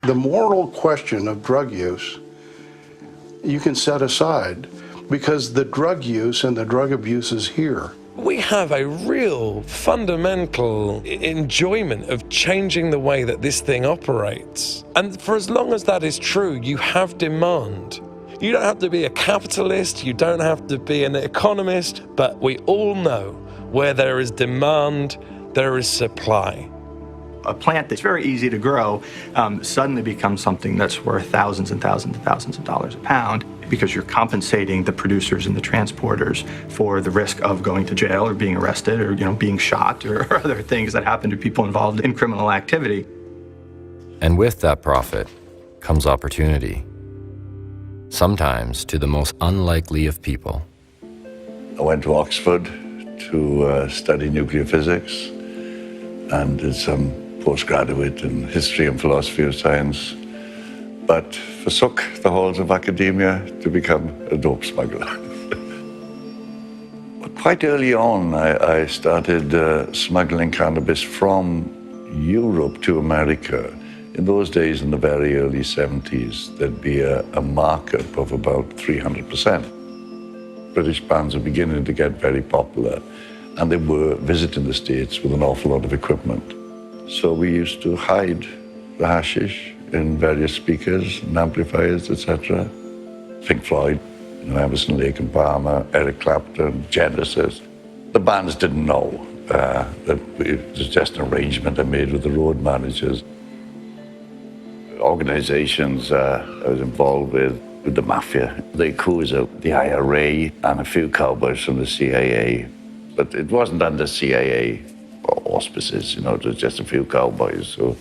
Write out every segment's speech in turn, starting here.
The moral question of drug use, you can set aside because the drug use and the drug abuse is here. We have a real fundamental enjoyment of changing the way that this thing operates. And for as long as that is true, you have demand. You don't have to be a capitalist, you don't have to be an economist, but we all know where there is demand, there is supply. A plant that's very easy to grow suddenly becomes something that's worth thousands and thousands and thousands of dollars a pound because you're compensating the producers and the transporters for the risk of going to jail or being arrested or being shot or other things that happen to people involved in criminal activity. And with that profit comes opportunity, sometimes to the most unlikely of people. I went to Oxford to study nuclear physics and did some postgraduate in history and philosophy of science, but forsook the halls of academia to become a dope smuggler. But quite early on, I started smuggling cannabis from Europe to America. In those days, in the very early 70s, there'd be a markup of about 300%. British bands were beginning to get very popular, and they were visiting the States with an awful lot of equipment. So we used to hide the hashish in various speakers and amplifiers, etc. Pink Floyd, Emerson, Lake and Palmer, Eric Clapton, Genesis. The bands didn't know that it was just an arrangement I made with the road managers. Organizations I was involved with the mafia, the Yakuza, the IRA, and a few cowboys from the CIA. But it wasn't under CIA auspices, it was just a few cowboys who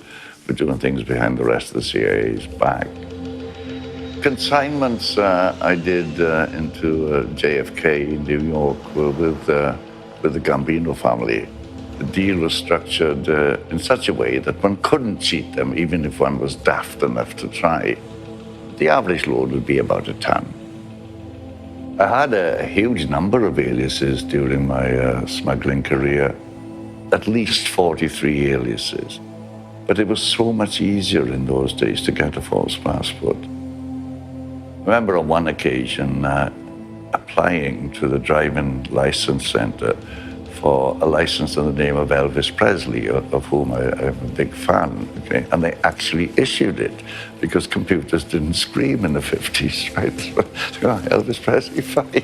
were doing things behind the rest of the CIA's back. Consignments I did into JFK in New York were with the Gambino family. The deal was structured in such a way that one couldn't cheat them, even if one was daft enough to try. The average load would be about a ton. I had a huge number of aliases during my smuggling career, at least 43 aliases. But it was so much easier in those days to get a false passport. I remember on one occasion applying to the driving license center for a license in the name of Elvis Presley, of whom I'm a big fan, okay? And they actually issued it because computers didn't scream in the 50s, right? So, Elvis Presley, fine.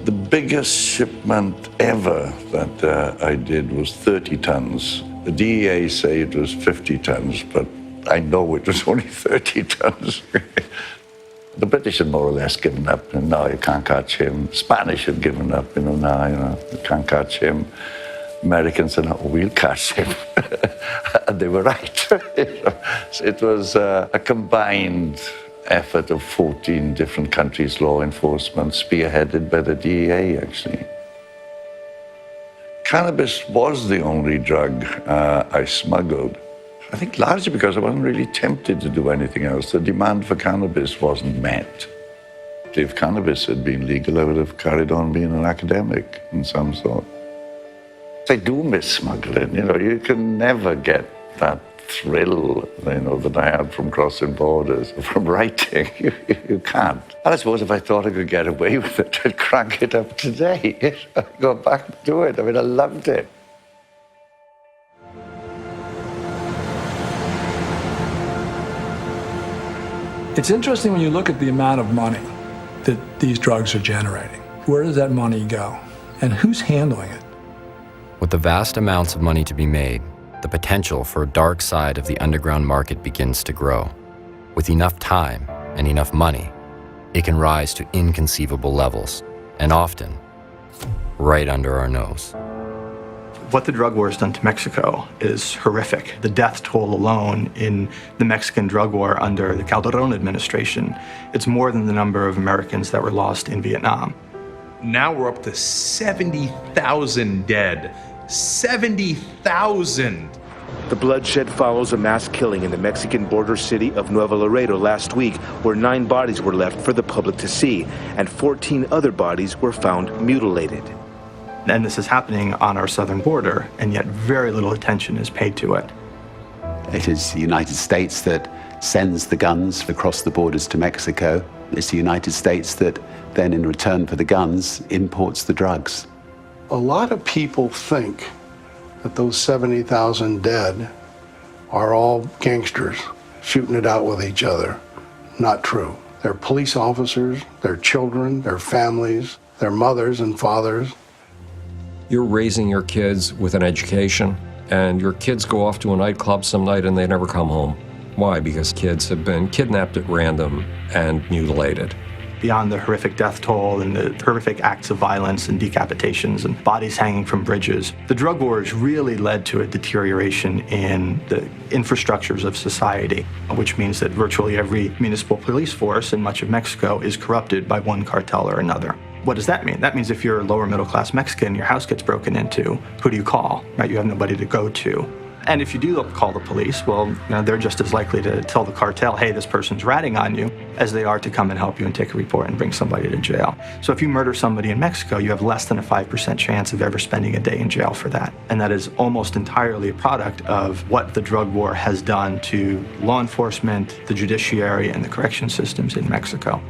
The biggest shipment ever that I did was 30 tons. The DEA say it was 50 tons, but I know it was only 30 tons. The British had more or less given up, and now you can't catch him. Spanish had given up, now you can't catch him. Americans said, no, we'll catch him. And they were right. It was a combined effort of 14 different countries' law enforcement, spearheaded by the DEA, actually. Cannabis was the only drug I smuggled. I think largely because I wasn't really tempted to do anything else. The demand for cannabis wasn't met. If cannabis had been legal, I would have carried on being an academic in some sort. I do miss smuggling. You can never get that thrill, that I had from crossing borders, from writing. You can't. And I suppose if I thought I could get away with it, I'd crank it up today. I'd go back and do it. I loved it. It's interesting when you look at the amount of money that these drugs are generating. Where does that money go? And who's handling it? With the vast amounts of money to be made, the potential for a dark side of the underground market begins to grow. With enough time and enough money, it can rise to inconceivable levels, and often right under our nose. What the drug war has done to Mexico is horrific. The death toll alone in the Mexican drug war under the Calderon administration, it's more than the number of Americans that were lost in Vietnam. Now we're up to 70,000 dead. 70,000! The bloodshed follows a mass killing in the Mexican border city of Nuevo Laredo last week, where 9 bodies were left for the public to see, and 14 other bodies were found mutilated. And this is happening on our southern border, and yet very little attention is paid to it. It is the United States that sends the guns across the borders to Mexico. It's the United States that then, in return for the guns, imports the drugs. A lot of people think that those 70,000 dead are all gangsters shooting it out with each other. Not true. They're police officers, their children, their families, their mothers and fathers. You're raising your kids with an education, and your kids go off to a nightclub some night and they never come home. Why? Because kids have been kidnapped at random and mutilated. Beyond the horrific death toll and the horrific acts of violence and decapitations and bodies hanging from bridges, the drug wars really led to a deterioration in the infrastructures of society, which means that virtually every municipal police force in much of Mexico is corrupted by one cartel or another. What does that mean? That means if you're a lower middle class Mexican, your house gets broken into, who do you call? Right? You have nobody to go to. And if you do call the police, well, they're just as likely to tell the cartel, hey, this person's ratting on you, as they are to come and help you and take a report and bring somebody to jail. So if you murder somebody in Mexico, you have less than a 5% chance of ever spending a day in jail for that. And that is almost entirely a product of what the drug war has done to law enforcement, the judiciary, and the correction systems in Mexico.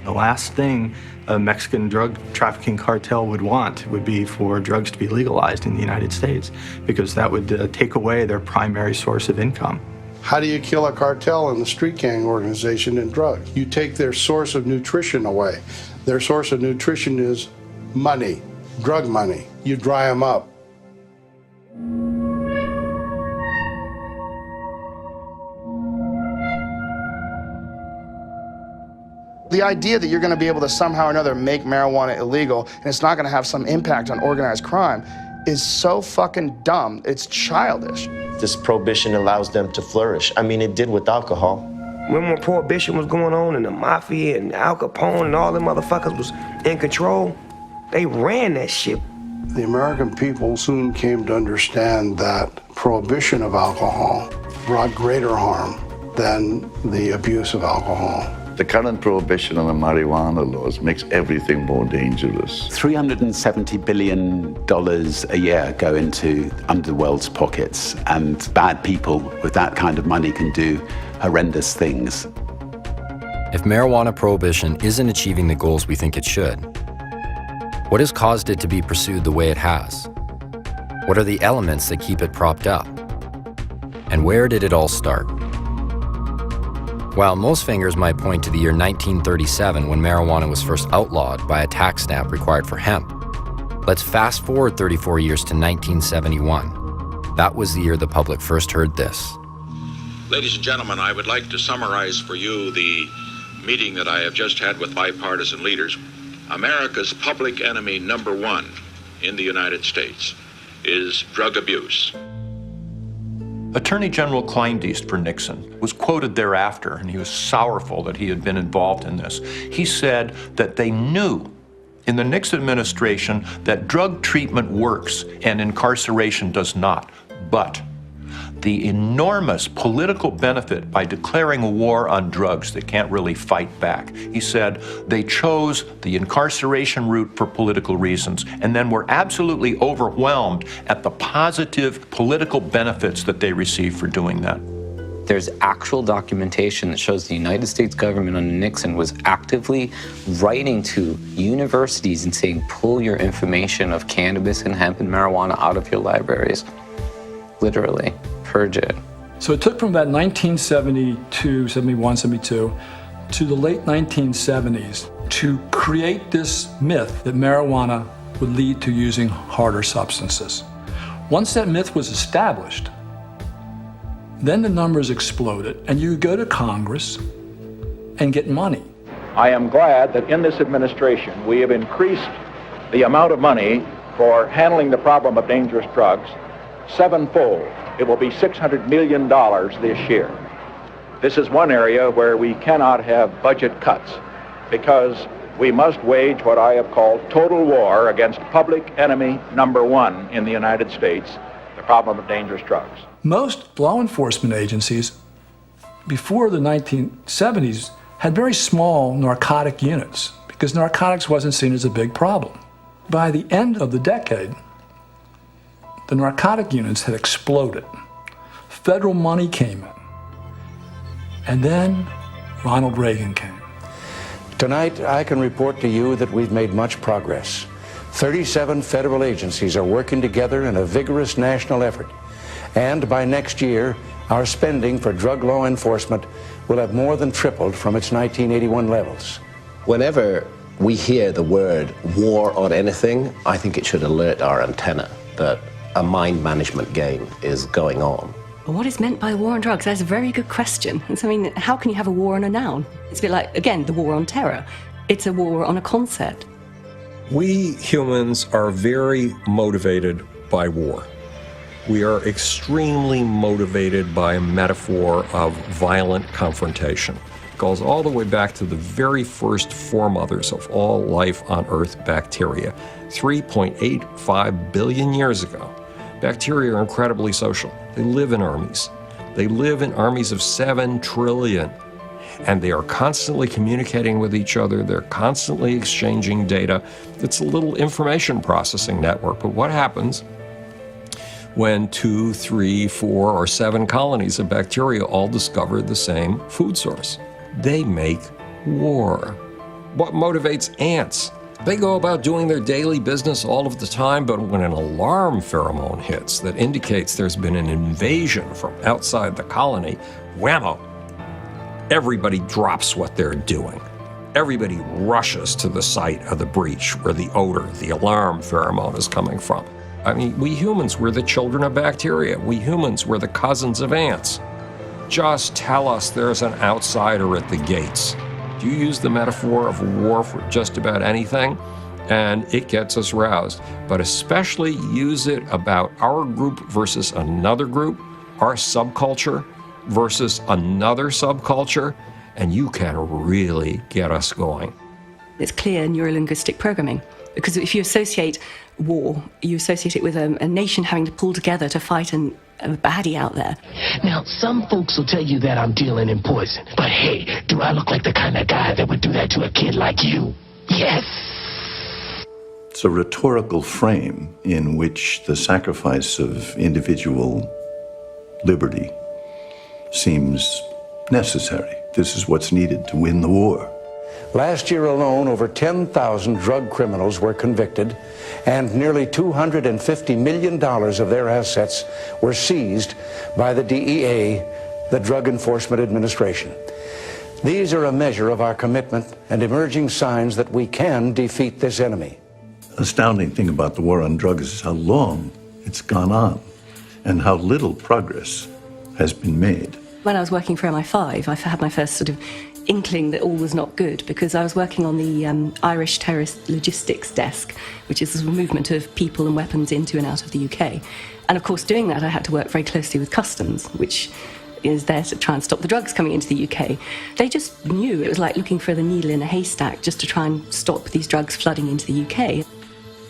The last thing a Mexican drug trafficking cartel would want would be for drugs to be legalized in the United States, because that would take away their primary source of income. How do you kill a cartel and the street gang organization in drugs? You take their source of nutrition away. Their source of nutrition is money, drug money. You dry them up. The idea that you're going to be able to somehow or another make marijuana illegal and it's not going to have some impact on organized crime is so fucking dumb. It's childish. This prohibition allows them to flourish. I mean, it did with alcohol. When prohibition was going on and the mafia and Al Capone and all them motherfuckers was in control, they ran that shit. The American people soon came to understand that prohibition of alcohol brought greater harm than the abuse of alcohol. The current prohibition on the marijuana laws makes everything more dangerous. $370 billion a year go into underworld's pockets, and bad people with that kind of money can do horrendous things. If marijuana prohibition isn't achieving the goals we think it should, what has caused it to be pursued the way it has? What are the elements that keep it propped up? And where did it all start? While most fingers might point to the year 1937 when marijuana was first outlawed by a tax stamp required for hemp, let's fast forward 34 years to 1971. That was the year the public first heard this. Ladies and gentlemen, I would like to summarize for you the meeting that I have just had with bipartisan leaders. America's public enemy number one in the United States is drug abuse. Attorney General Kleindienst for Nixon was quoted thereafter, and he was sorrowful that he had been involved in this. He said that they knew in the Nixon administration that drug treatment works and incarceration does not, but the enormous political benefit by declaring a war on drugs that can't really fight back. He said they chose the incarceration route for political reasons and then were absolutely overwhelmed at the positive political benefits that they received for doing that. There's actual documentation that shows the United States government under Nixon was actively writing to universities and saying, pull your information of cannabis and hemp and marijuana out of your libraries. Literally. Purge it. So it took from about 1972, 71, 72 to the late 1970s to create this myth that marijuana would lead to using harder substances. Once that myth was established, then the numbers exploded, and you go to Congress and get money. I am glad that in this administration we have increased the amount of money for handling the problem of dangerous drugs sevenfold. It will be $600 million this year. This is one area where we cannot have budget cuts because we must wage what I have called total war against public enemy number one in the United States, the problem of dangerous drugs. Most law enforcement agencies before the 1970s had very small narcotic units because narcotics wasn't seen as a big problem. By the end of the decade, the narcotic units had exploded. federal money came in. And then Ronald Reagan came. Tonight, I can report to you that we've made much progress. 37 federal agencies are working together in a vigorous national effort. And by next year, our spending for drug law enforcement will have more than tripled from its 1981 levels. Whenever we hear the word war on anything, I think it should alert our antenna that a mind management game is going on. What is meant by war on drugs? That's a very good question. I mean, how can you have a war on a noun? It's a bit like, again, the war on terror. It's a war on a concept. We humans are very motivated by war. We are extremely motivated by a metaphor of violent confrontation. It goes all the way back to the very first foremothers of all life on Earth, bacteria, 3.85 billion years ago. Bacteria are incredibly social. They live in armies. They live in armies of 7 trillion. And they are constantly communicating with each other. They're constantly exchanging data. It's a little information processing network. But what happens when 2, 3, 4, or 7 colonies of bacteria all discover the same food source? They make war. What motivates ants? They go about doing their daily business all of the time, but when an alarm pheromone hits that indicates there's been an invasion from outside the colony, whammo, everybody drops what they're doing. Everybody rushes to the site of the breach where the odor, the alarm pheromone is coming from. I mean, we humans, we're the children of bacteria. We humans, we're the cousins of ants. Just tell us there's an outsider at the gates. Do you use the metaphor of war for just about anything? And it gets us roused. But especially use it about our group versus another group, our subculture versus another subculture, and you can really get us going. It's clear neurolinguistic programming, because if you associate war, you associate it with a nation having to pull together to fight a baddie out there. Now, some folks will tell you that I'm dealing in poison, but hey, do I look like the kind of guy that would do that to a kid like you? Yes! It's a rhetorical frame in which the sacrifice of individual liberty seems necessary. This is what's needed to win the war. Last year alone, over 10,000 drug criminals were convicted, and nearly $250 million of their assets were seized by the DEA, the Drug Enforcement Administration. These are a measure of our commitment and emerging signs that we can defeat this enemy. Astounding thing about the war on drugs is how long it's gone on and how little progress has been made. When I was working for MI5, I had my first sort of inkling that all was not good, because I was working on the Irish Terrorist Logistics Desk, which is a movement of people and weapons into and out of the UK. And of course, doing that, I had to work very closely with Customs, which is there to try and stop the drugs coming into the UK. They just knew it was like looking for the needle in a haystack just to try and stop these drugs flooding into the UK.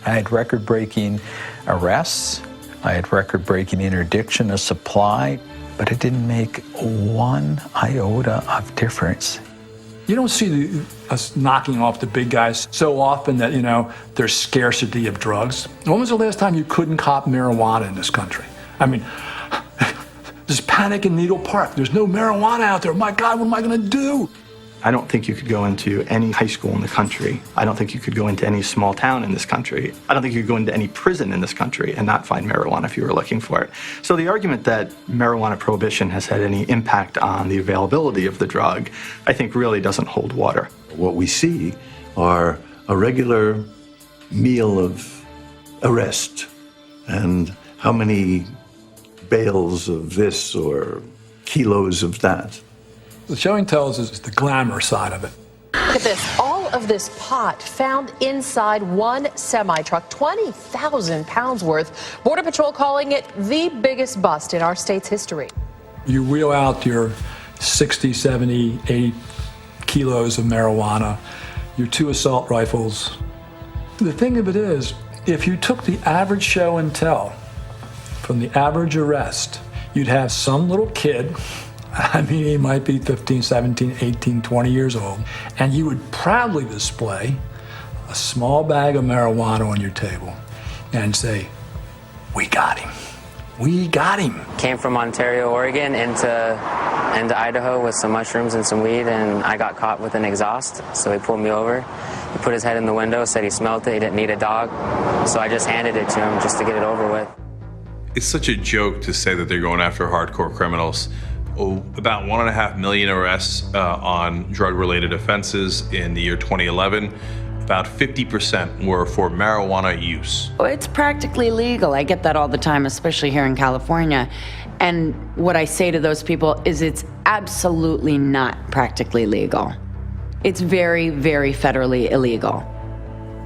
I had record-breaking arrests. I had record-breaking interdiction of supply, but it didn't make one iota of difference. You don't see us knocking off the big guys so often that, there's scarcity of drugs. When was the last time you couldn't cop marijuana in this country? I mean, there's panic in Needle Park. There's no marijuana out there. My God, what am I going to do? I don't think you could go into any high school in the country. I don't think you could go into any small town in this country. I don't think you could go into any prison in this country and not find marijuana if you were looking for it. So the argument that marijuana prohibition has had any impact on the availability of the drug, I think really doesn't hold water. What we see are a regular meal of arrest and how many bales of this or kilos of that. The showing tells us the glamour side of it. Look at this. All of this pot found inside one semi-truck, 20,000 pounds worth. Border Patrol calling it the biggest bust in our state's history. You wheel out your 60, 70, 80 kilos of marijuana, your 2 assault rifles. The thing of it is, if you took the average show and tell from the average arrest, you'd have some little kid, I mean, he might be 15, 17, 18, 20 years old, and you would proudly display a small bag of marijuana on your table and say, "We got him. We got him. Came from Ontario, Oregon into Idaho with some mushrooms and some weed, and I got caught with an exhaust, so he pulled me over. He put his head in the window, said he smelled it, he didn't need a dog, so I just handed it to him just to get it over with. It's such a joke to say that they're going after hardcore criminals. About 1.5 million arrests on drug-related offenses in the year 2011. About 50% were for marijuana use. It's practically legal. I get that all the time, especially here in California. And what I say to those people is it's absolutely not practically legal. It's very, very federally illegal.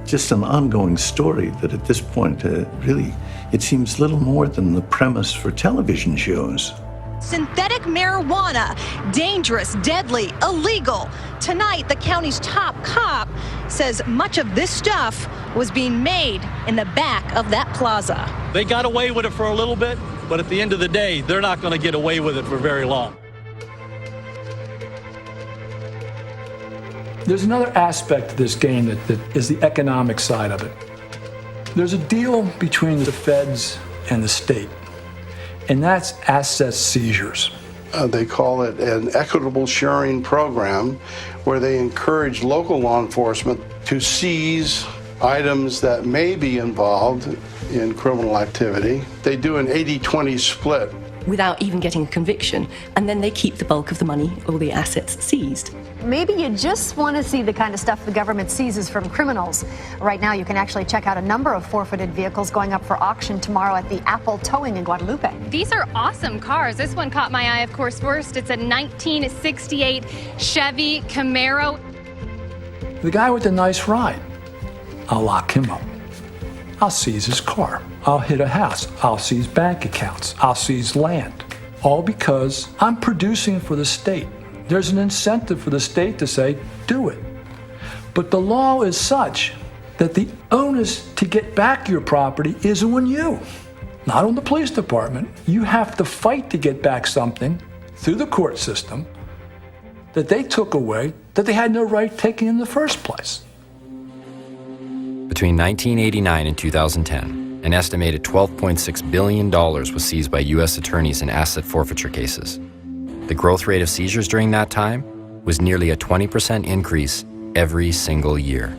Just an ongoing story that at this point, really, it seems little more than the premise for television shows. Synthetic marijuana, dangerous, deadly, illegal. Tonight, the county's top cop says much of this stuff was being made in the back of that plaza. They got away with it for a little bit, but at the end of the day, they're not going to get away with it for very long. There's another aspect to this game that is the economic side of it. There's a deal between the feds and the state, and that's asset seizures. They call it an equitable sharing program where they encourage local law enforcement to seize items that may be involved in criminal activity. They do an 80-20 split. Without even getting a conviction, and then they keep the bulk of the money or the assets seized. Maybe you just want to see the kind of stuff the government seizes from criminals. Right now, you can actually check out a number of forfeited vehicles going up for auction tomorrow at the Apple Towing in Guadalupe. These are awesome cars. This one caught my eye, of course, first. It's a 1968 Chevy Camaro. The guy with the nice ride, I'll lock him up. I'll seize his car. I'll hit a house. I'll seize bank accounts. I'll seize land. All because I'm producing for the state. There's an incentive for the state to say, do it. But the law is such that the onus to get back your property is on you, not on the police department. You have to fight to get back something through the court system that they took away, that they had no right taking in the first place. Between 1989 and 2010, an estimated $12.6 billion was seized by U.S. attorneys in asset forfeiture cases. The growth rate of seizures during that time was nearly a 20% increase every single year.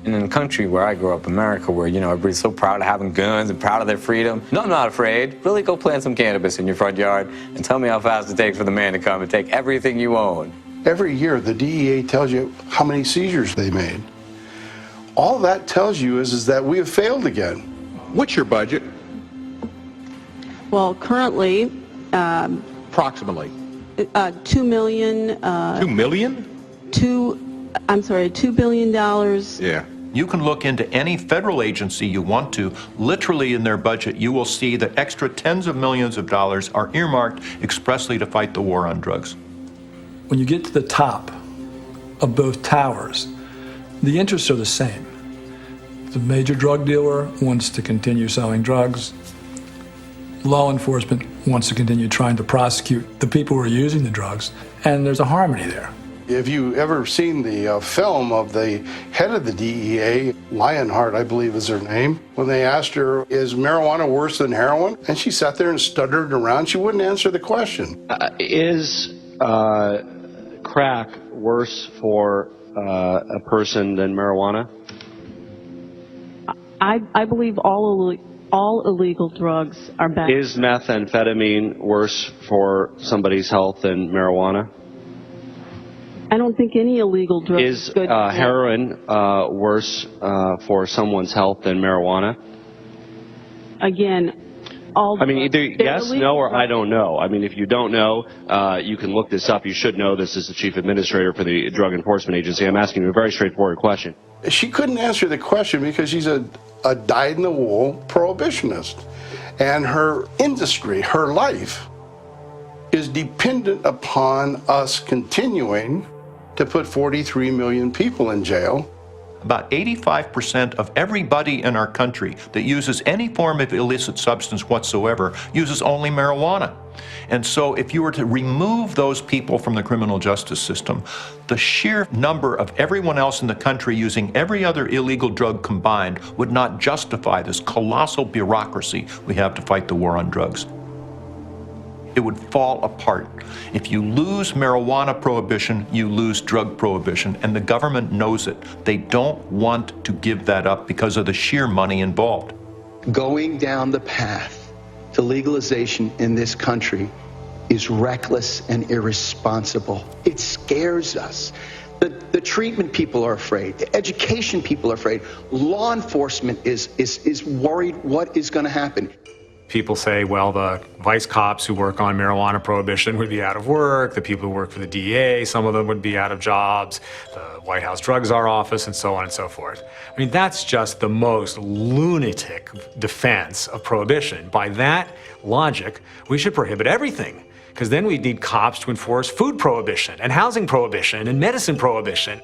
And in the country where I grew up, America, where, everybody's so proud of having guns and proud of their freedom. No, I'm not afraid. Really go plant some cannabis in your front yard and tell me how fast it takes for the man to come and take everything you own. Every year, the DEA tells you how many seizures they made. All that tells you is that we have failed again. What's your budget? Well, currently, approximately. $2 million. $2 million? $2 billion. Yeah. You can look into any federal agency you want to. Literally in their budget, you will see that extra tens of millions of dollars are earmarked expressly to fight the war on drugs. When you get to the top of both towers, the interests are the same. The major drug dealer wants to continue selling drugs. Law enforcement wants to continue trying to prosecute the people who are using the drugs, and there's a harmony there. If you ever seen the film of the head of the DEA, Lionheart, I believe is her name, when they asked her, is marijuana worse than heroin? And she sat there and stuttered around. She wouldn't answer the question. Is crack worse for a person than marijuana? I believe all illegal drugs are bad. Is methamphetamine worse for somebody's health than marijuana? I don't think any illegal drug is good. Heroin worse for someone's health than marijuana? Again, all I mean, either yes, no, or drugs. I don't know. I mean, if you don't know, you can look this up. You should know this as the chief administrator for the Drug Enforcement Agency. I'm asking you a very straightforward question. She couldn't answer the question because she's a dyed-in-the-wool prohibitionist. And her industry, her life, is dependent upon us continuing to put 43 million people in jail about 85% of everybody in our country that uses any form of illicit substance whatsoever uses only marijuana. And so if you were to remove those people from the criminal justice system, the sheer number of everyone else in the country using every other illegal drug combined would not justify this colossal bureaucracy we have to fight the war on drugs. It would fall apart. If you lose marijuana prohibition, you lose drug prohibition, and the government knows it. They don't want to give that up because of the sheer money involved. Going down the path to legalization in this country is reckless and irresponsible. It scares us. The treatment people are afraid. The education people are afraid. Law enforcement is worried what is going to happen. People say, well, the vice cops who work on marijuana prohibition would be out of work, the people who work for the DEA, some of them would be out of jobs, the White House Drug Czar office, and so on and so forth. I mean, that's just the most lunatic defense of prohibition. By that logic, we should prohibit everything, because then we'd need cops to enforce food prohibition and housing prohibition and medicine prohibition.